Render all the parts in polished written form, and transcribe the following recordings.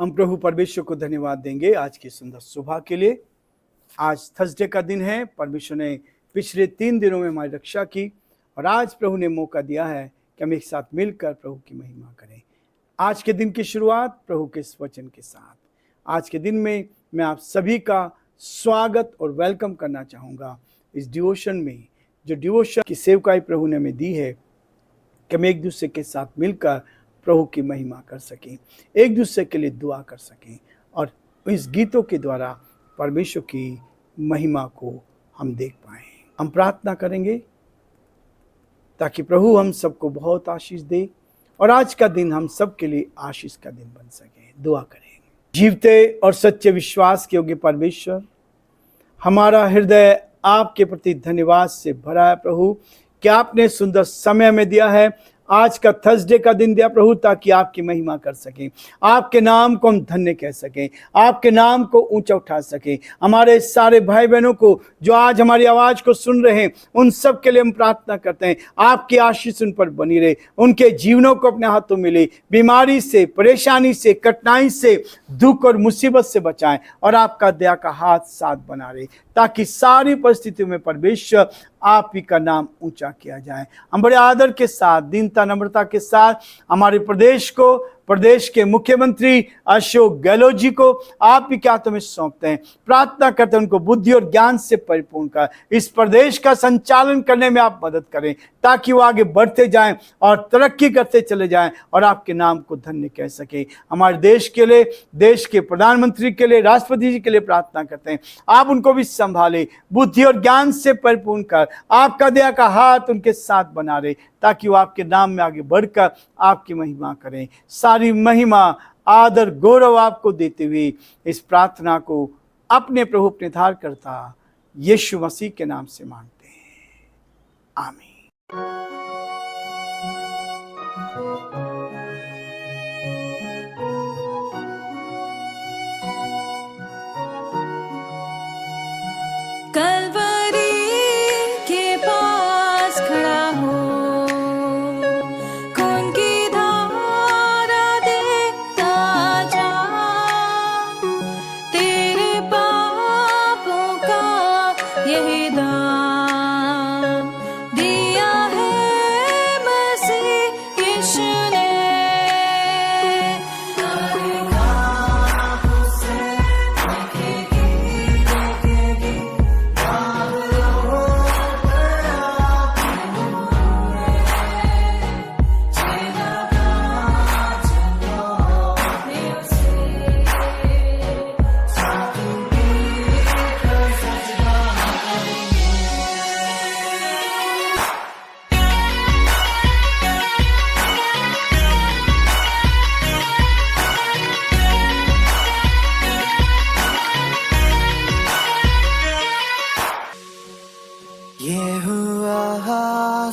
हम प्रभु परमेश्वर को धन्यवाद देंगे आज की सुंदर सुबह के लिए। आज थर्सडे का दिन है। परमेश्वर ने पिछले 3 दिनों में हमारी रक्षा की और आज प्रभु ने मौका दिया है कि हम एक साथ मिलकर प्रभु की महिमा करें। आज के दिन की शुरुआत प्रभु के इस वचन के साथ। आज के दिन में मैं आप सभी का स्वागत और वेलकम करना चाहूँगा इस डिवोशन में, जो डिवोशन की सेवकाई प्रभु ने हमें दी है कि हम एक दूसरे के साथ मिलकर प्रभु की महिमा कर सकें, एक दूसरे के लिए दुआ कर सकें और इस गीतों के द्वारा परमेश्वर की महिमा को हम देख पाएं। हम प्रार्थना करेंगे ताकि प्रभु हम सबको बहुत आशीष दे और आज का दिन हम सब के लिए आशीष का दिन बन सके। दुआ करेंगे। जीवते और सच्चे विश्वास के योग्य परमेश्वर, हमारा हृदय आपके प्रति धन्यवाद से भरा है प्रभु कि आपने सुंदर समय में दिया है। आज का थर्सडे का दिन दिया प्रभु ताकि आपकी महिमा कर सकें, आपके नाम को हम धन्य कह सकें, आपके नाम को ऊंचा उठा सकें। हमारे सारे भाई बहनों को जो आज हमारी आवाज को सुन रहे हैं उन सब के लिए हम प्रार्थना करते हैं आपकी आशीष उन पर बनी रहे, उनके जीवनों को अपने हाथों में ले, बीमारी से, परेशानी से, कठिनाई से, दुख और मुसीबत से बचाएं और आपका दया का हाथ साथ बना रहे ताकि सारी परिस्थितियों में परमेश्वर आप ही का नाम ऊंचा किया जाए। हम बड़े आदर के साथ, दीनता, नम्रता के साथ हमारे प्रदेश के मुख्यमंत्री अशोक गहलोत जी को आप ही के हाथों में सौंपते हैं। प्रार्थना करते हैं उनको बुद्धि और ज्ञान से परिपूर्ण कर इस प्रदेश का संचालन करने में आप मदद करें ताकि वो आगे बढ़ते जाएं और तरक्की करते चले जाएं और आपके नाम को धन्य कह सके। हमारे देश के लिए, देश के प्रधानमंत्री के लिए, राष्ट्रपति जी के लिए प्रार्थना करते हैं आप उनको भी संभाले, बुद्धि और ज्ञान से परिपूर्ण कर आपका दया का हाथ उनके साथ बना रहे ताकि वो आपके नाम में आगे बढ़कर आपकी महिमा करें। सारी महिमा, आदर, गौरव आपको देते हुए इस प्रार्थना को अपने प्रभु, अपने धारकर्ता यीशु मसीह के नाम से मांगते हैं, आमीन।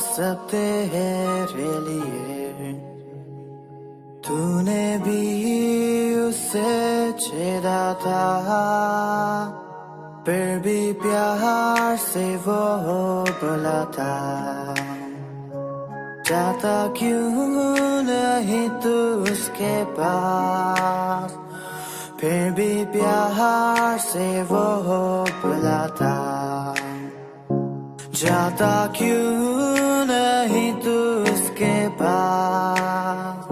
सब तेरे लिए, तूने भी उसे छेड़ा था, फिर भी प्यार से वो बुलाता। जाता क्यों नहीं तू उसके पास, फिर भी प्यार से वो बुलाता। जाता क्यों नहीं तू उसके पास।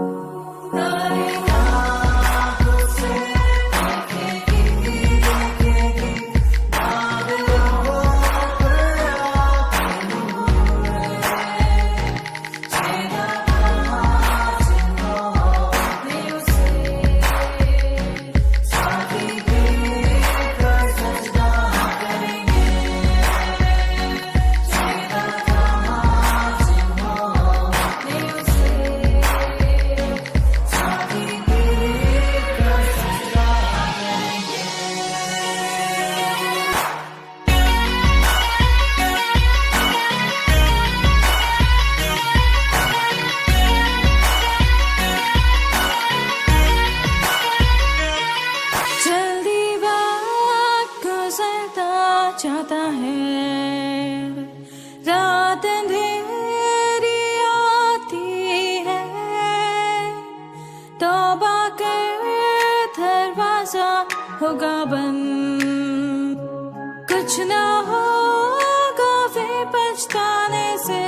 पछताने से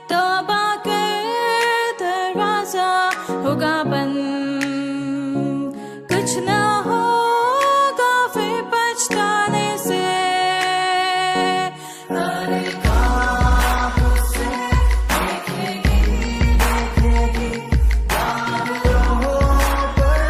तौबा कर दरवाजा होगा बंद, कुछ ना होगा फिर पछताने से। अरे ख्वाब से देखेगी याद रहो पर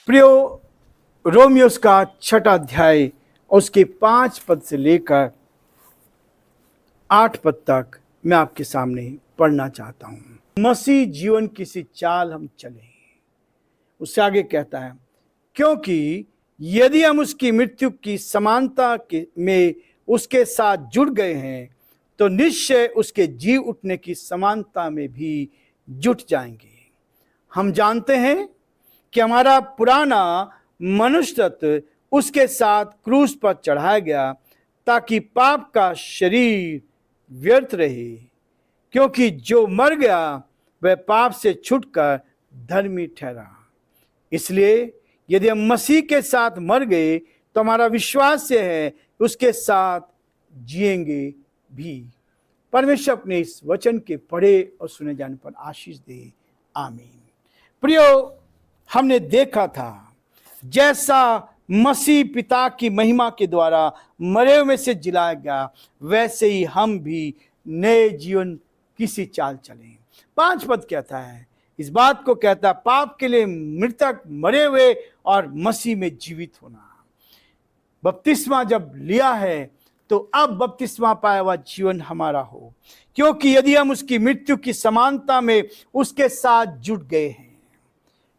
प्रियो, रोमियोस का 6 अध्याय उसके 5 पद से लेकर 8 पद तक मैं आपके सामने पढ़ना चाहता हूं। मसीह जीवन किसी चाल हम चले, उससे आगे कहता है, क्योंकि यदि हम उसकी मृत्यु की समानता में उसके साथ जुड़ गए हैं तो निश्चय उसके जी उठने की समानता में भी जुट जाएंगे। हम जानते हैं कि हमारा पुराना मनुष्य तत्व उसके साथ क्रूस पर चढ़ाया गया ताकि पाप का शरीर व्यर्थ रहे, क्योंकि जो मर गया वह पाप से छूटकर धर्मी ठहरा। इसलिए यदि हम मसीह के साथ मर गए तो हमारा विश्वास यह है उसके साथ जिएंगे भी। परमेश्वर अपने इस वचन के पढ़े और सुने जाने पर आशीष दे, आमीन। प्रियो, हमने देखा था जैसा मसीह पिता की महिमा के द्वारा मरे हुए से जिलाया गया, वैसे ही हम भी नए जीवन किसी चाल चलें। 5 पद कहता है, इस बात को कहता है, पाप के लिए मृतक मरे हुए और मसीह में जीवित होना। बपतिस्मा जब लिया है तो अब बपतिस्मा पाया हुआ जीवन हमारा हो, क्योंकि यदि हम उसकी मृत्यु की समानता में उसके साथ जुट गए हैं,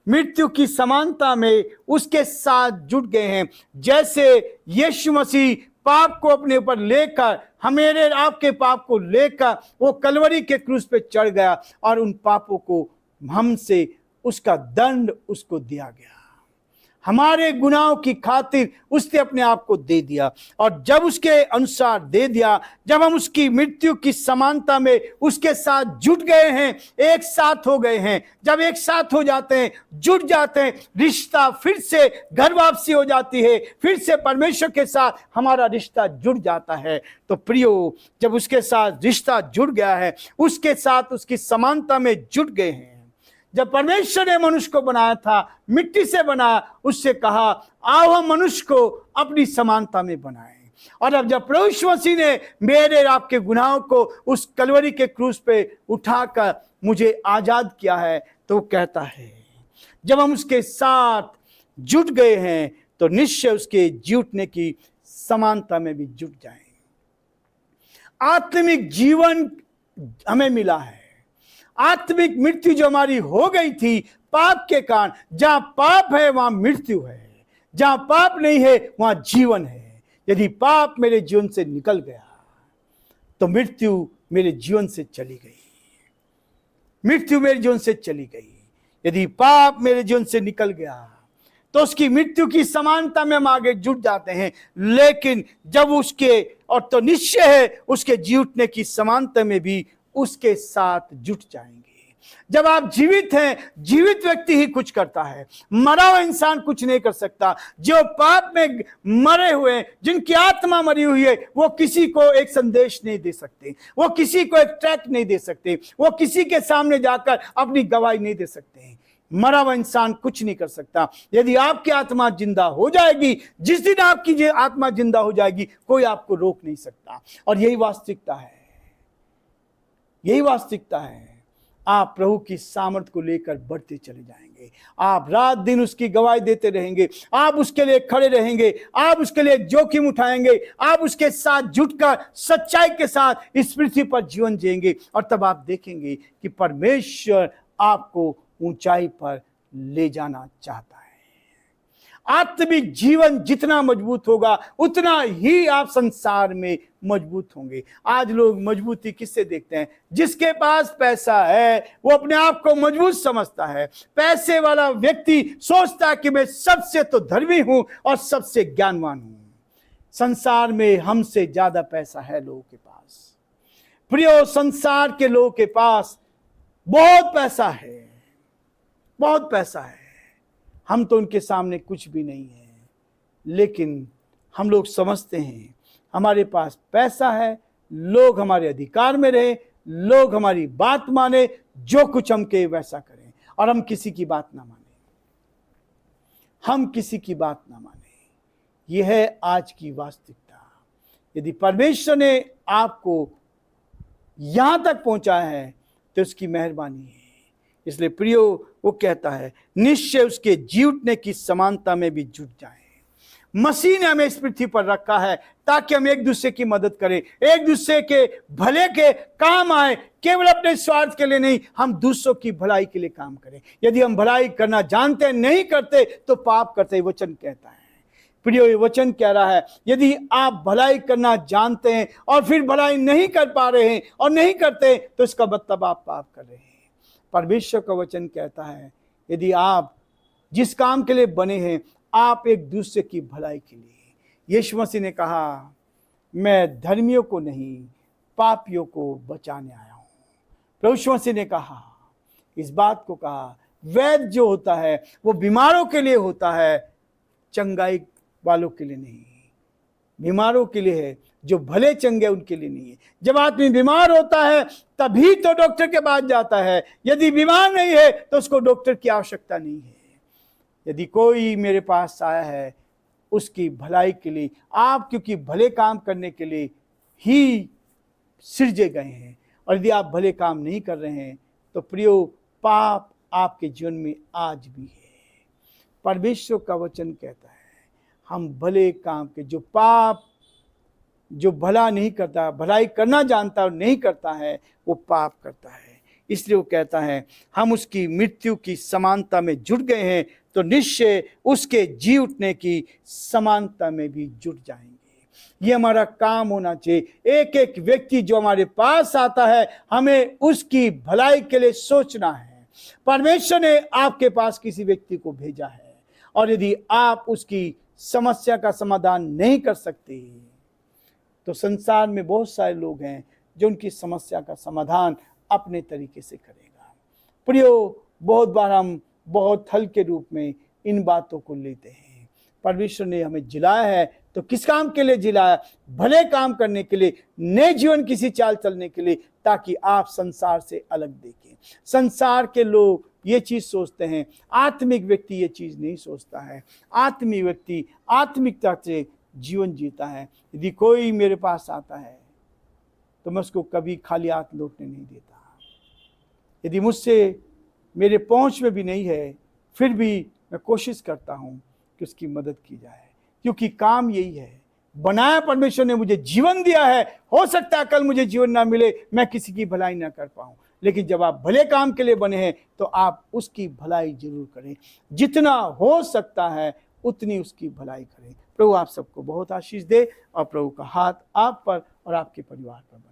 मृत्यु की समानता में उसके साथ जुट गए हैं, जैसे यीशु मसीह पाप को अपने ऊपर लेकर, हमारे आपके पाप को लेकर वो कलवरी के क्रूस पे चढ़ गया और उन पापों को हमसे उसका दंड उसको दिया गया। हमारे गुनाहों की खातिर उसने अपने आप को दे दिया, और जब उसके अनुसार दे दिया, जब हम उसकी मृत्यु की समानता में उसके साथ जुट गए हैं, एक साथ हो गए हैं, जब एक साथ हो जाते हैं, जुट जाते हैं, रिश्ता फिर से घर वापसी हो जाती है, फिर से परमेश्वर के साथ हमारा रिश्ता जुड़ जाता है। तो प्रियो, जब उसके साथ रिश्ता जुड़ गया है, उसके साथ उसकी समानता में जुट गए हैं, जब परमेश्वर ने मनुष्य को बनाया था, मिट्टी से बनाया, उससे कहा आओ हम मनुष्य को अपनी समानता में बनाएं। और अब जब प्रभु यीशु मसीह ने मेरे आपके गुनाहों को उस कलवरी के क्रूस पे उठाकर मुझे आजाद किया है, तो कहता है जब हम उसके साथ जुट गए हैं तो निश्चय उसके जी उठने की समानता में भी जुट जाएं। आत्मिक जीवन हमें मिला है। आत्मिक मृत्यु जो हमारी हो गई थी पाप के कारण, जहां पाप है वहां मृत्यु है, जहां पाप नहीं है वहां जीवन है। यदि पाप मेरे जीवन से निकल गया तो मृत्यु मेरे जीवन से चली गई, मृत्यु मेरे जीवन से चली गई। यदि पाप मेरे जीवन से निकल गया तो उसकी मृत्यु की समानता में हम आगे जुट जाते हैं, लेकिन जब उसके, और तो निश्चय है उसके जी उठने की समानता में भी उसके साथ जुट जाएंगे। जब आप जीवित हैं, जीवित व्यक्ति ही कुछ करता है, मरा हुआ इंसान कुछ नहीं कर सकता। जो पाप में मरे हुए, जिनकी आत्मा मरी हुई है, वो किसी को एक संदेश नहीं दे सकते, वो किसी को एक ट्रैक नहीं दे सकते, वो किसी के सामने जाकर अपनी गवाही नहीं दे सकते। मरा हुआ इंसान कुछ नहीं कर सकता। यदि आपकी आत्मा जिंदा हो जाएगी, जिस दिन आपकी आत्मा जिंदा हो जाएगी, कोई आपको रोक नहीं सकता। और यही वास्तविकता है, यही वास्तविकता है। आप प्रभु की सामर्थ को लेकर बढ़ते चले जाएंगे, आप रात दिन उसकी गवाही देते रहेंगे, आप उसके लिए खड़े रहेंगे, आप उसके लिए जोखिम उठाएंगे, आप उसके साथ जुटकर सच्चाई के साथ इस पृथ्वी पर जीवन जिएंगे। और तब आप देखेंगे कि परमेश्वर आपको ऊंचाई पर ले जाना चाहता है। आत्मिक जीवन जितना मजबूत होगा उतना ही आप संसार में मजबूत होंगे। आज लोग मजबूती किससे देखते हैं? जिसके पास पैसा है वो अपने आप को मजबूत समझता है। पैसे वाला व्यक्ति सोचता है कि मैं सबसे तो धर्मी हूं और सबसे ज्ञानवान हूं। संसार में हमसे ज्यादा पैसा है लोगों के पास। प्रियो, संसार के लोगों के पास बहुत पैसा है, बहुत पैसा है। हम तो उनके सामने कुछ भी नहीं है, लेकिन हम लोग समझते हैं हमारे पास पैसा है, लोग हमारे अधिकार में रहे, लोग हमारी बात माने, जो कुछ हम कहे वैसा करें, और हम किसी की बात ना माने, हम किसी की बात ना माने। यह है आज की वास्तविकता। यदि परमेश्वर ने आपको यहां तक पहुंचाया है तो उसकी मेहरबानी है। इसलिए प्रियो, वो कहता है निश्चय उसके जी उठने की समानता में भी जुट जाएं। मसीह ने हमें इस पृथ्वी पर रखा है ताकि हम एक दूसरे की मदद करें, एक दूसरे के भले के काम आए, केवल अपने स्वार्थ के लिए नहीं, हम दूसरों की भलाई के लिए काम करें। यदि हम भलाई करना जानते हैं, नहीं करते, तो पाप करते, वचन कहता है। प्रियो, ये वचन कह रहा है यदि आप भलाई करना जानते हैं और फिर भलाई नहीं कर पा रहे हैं और नहीं करते, तो इसका मतलब आप पाप कर रहे हैं। परमेश्वर का वचन कहता है यदि आप जिस काम के लिए बने हैं, आप एक दूसरे की भलाई के लिए। यीशु मसीह ने कहा मैं धर्मियों को नहीं पापियों को बचाने आया हूं। प्रभु यीशु मसीह ने कहा, इस बात को कहा, वैद्य जो होता है वो बीमारों के लिए होता है, चंगाई वालों के लिए नहीं। बीमारों के लिए है, जो भले चंगे उनके लिए नहीं है। जब आदमी बीमार होता है तभी तो डॉक्टर के पास जाता है। यदि बीमार नहीं है तो उसको डॉक्टर की आवश्यकता नहीं है। यदि कोई मेरे पास आया है उसकी भलाई के लिए, आप क्योंकि भले काम करने के लिए ही सृजे गए हैं, और यदि आप भले काम नहीं कर रहे हैं तो प्रियो, पाप आपके जीवन में आज भी है। परमेश्वर का वचन कहता है हम भले काम के, जो पाप, जो भला नहीं करता, भलाई करना जानता और नहीं करता है, वो पाप करता है। इसलिए वो कहता है हम उसकी मृत्यु की समानता में जुट गए हैं तो निश्चय उसके जी उठने की समानता में भी जुट जाएंगे। ये हमारा काम होना चाहिए। एक एक व्यक्ति जो हमारे पास आता है, हमें उसकी भलाई के लिए सोचना है। परमेश्वर ने आपके पास किसी व्यक्ति को भेजा है, और यदि आप उसकी समस्या का समाधान नहीं कर सकते, तो संसार में बहुत सारे लोग हैं जो उनकी समस्या का समाधान अपने तरीके से करेगा। प्रियो, बहुत बार हम बहुत हल्के रूप में इन बातों को लेते हैं। परमेश्वर ने हमें जिलाया है तो किस काम के लिए जिलाया? भले काम करने के लिए, नए जीवन किसी चाल चलने के लिए, ताकि आप संसार से अलग देखें। संसार के लोग ये चीज सोचते हैं, आत्मिक व्यक्ति ये चीज नहीं सोचता है। आत्मिक व्यक्ति आत्मिकता से जीवन जीता है। यदि कोई मेरे पास आता है तो मैं उसको कभी खाली हाथ लौटने नहीं देता। यदि मुझसे मेरे पहुंच में भी नहीं है, फिर भी मैं कोशिश करता हूं कि उसकी मदद की जाए, क्योंकि काम यही है। बनाया परमेश्वर ने, मुझे जीवन दिया है। हो सकता है कल मुझे जीवन ना मिले, मैं किसी की भलाई ना कर पाऊं, लेकिन जब आप भले काम के लिए बने हैं तो आप उसकी भलाई जरूर करें। जितना हो सकता है उतनी उसकी भलाई करें। प्रभु आप सबको बहुत आशीष दे, और प्रभु का हाथ आप पर और आपके परिवार पर बने।